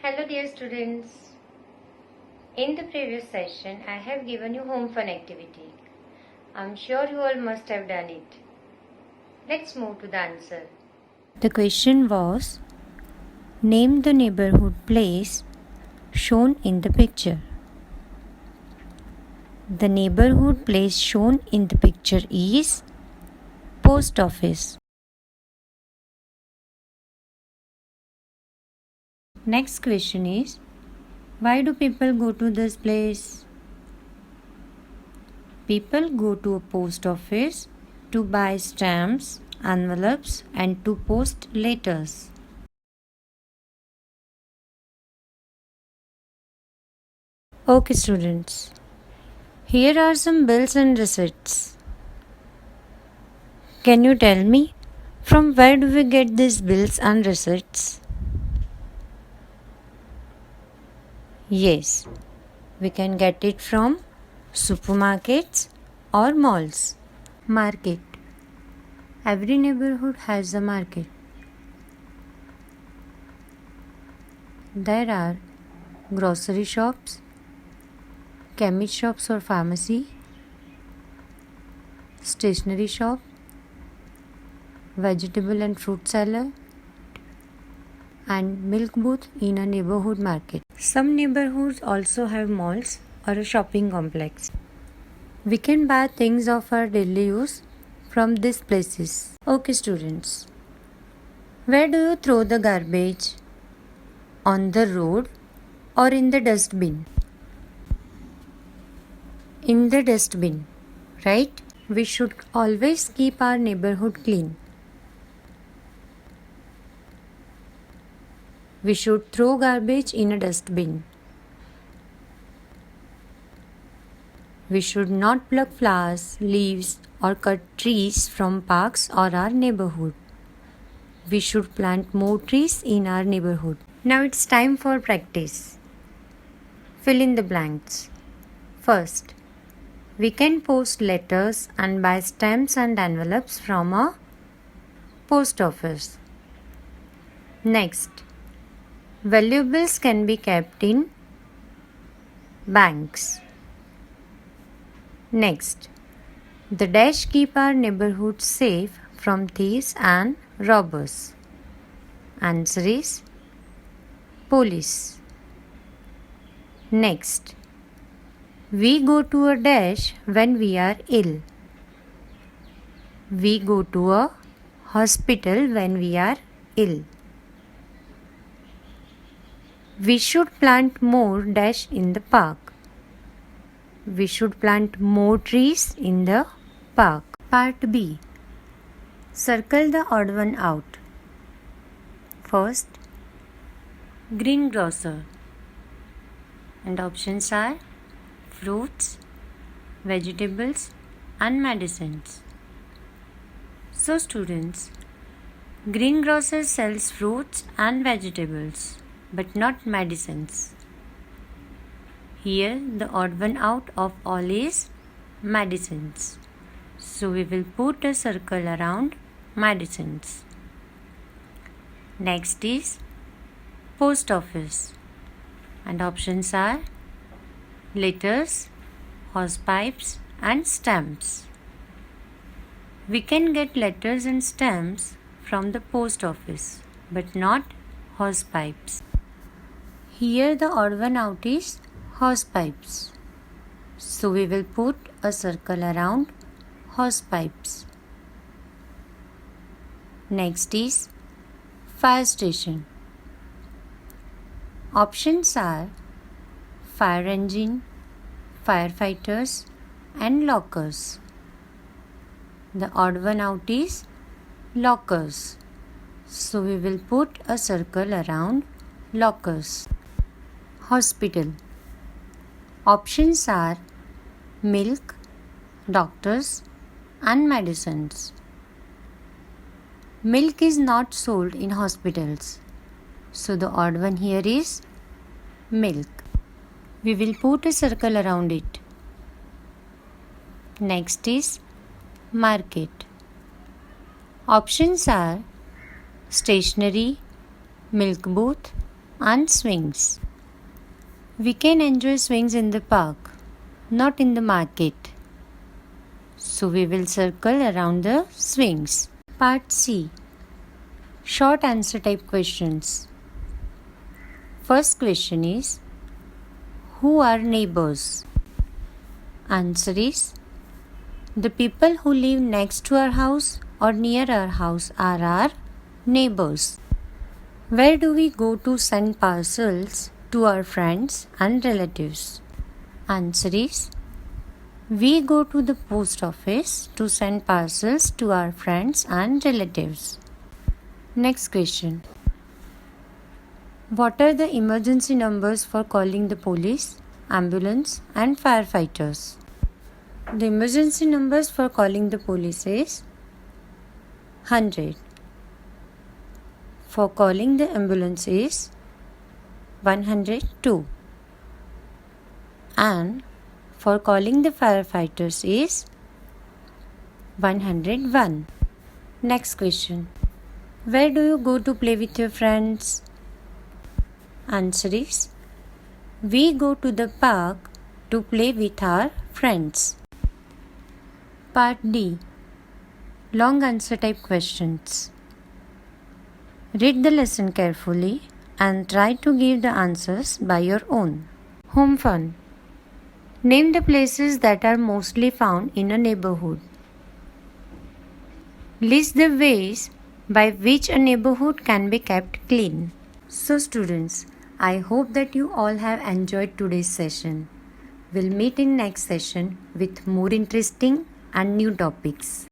Hello dear students. In the previous session I have given you home fun activity. I'm sure you all must have done it. Let's move to the answer. The question was, name the neighborhood place shown in the picture. The neighborhood place shown in the picture is post office. Next question is, why do people go to this place? People go to a post office to buy stamps, envelopes, and to post letters. Okay, students. Here are some bills and receipts. Can you tell me from where do we get these bills and receipts? Yes, we can get it from supermarkets or malls. Market. Every neighborhood has a market. There are grocery shops, chemist shops or pharmacy, stationery shop, vegetable and fruit seller, and milk booth in a neighborhood market. Some neighborhoods also have malls or a shopping complex. We can buy things of our daily use from these places. Okay, students. Where do you throw the garbage? On the road or in the dustbin? In the dustbin, right? We should always keep our neighborhood clean. We should throw garbage in a dustbin. We should not pluck flowers, leaves, or cut trees from parks or our neighborhood. We should plant more trees in our neighborhood. Now it's time for practice. Fill in the blanks. First, we can post letters and buy stamps and envelopes from a post office. Next, valuables can be kept in banks. Next, the dash keep our neighborhood safe from thieves and robbers. Answer is police. Next, we go to a dash when we are ill. We go to a hospital when we are ill. We should plant more dash in the park. We should plant more trees in the park. Part B. Circle the odd one out. First, greengrocer. And options are fruits, vegetables, and medicines. So students, greengrocer sells fruits and vegetables, but not medicines. Here the odd one out of all is medicines. So we will put a circle around medicines. Next is post office. And options are letters, hosepipes, and stamps. We can get letters and stamps from the post office, but not hosepipes. Here the odd one out is hosepipes. So we will put a circle around hosepipes. Next is fire station. Options are fire engine, firefighters, and lockers. The odd one out is lockers. So we will put a circle around lockers. Hospital. Options are milk, doctors, and medicines. Milk is not sold in hospitals. So the odd one here is milk. We will put a circle around it. Next is market. Options are stationery, milk booth, and swings. We can enjoy swings in the park, not in the market. So we will circle around the swings. Part C. Short answer type questions. First question is, who are neighbors? Answer is, the people who live next to our house or near our house are our neighbors. Where do we go to send parcels to our friends and relatives? Answer is, we go to the post office to send parcels to our friends and relatives. Next question. What are the emergency numbers for calling the police, ambulance and firefighters? The emergency numbers for calling the police is 100. For calling the ambulance is 102. And for calling the firefighters is 101. Next question. Where do you go to play with your friends? Answer is, we go to the park to play with our friends. Part D. Long answer type questions. Read the lesson carefully and try to give the answers by your own. Home fun. Name the places that are mostly found in a neighborhood. List the ways by which a neighborhood can be kept clean. So students, I hope that you all have enjoyed today's session. We'll meet in next session with more interesting and new topics.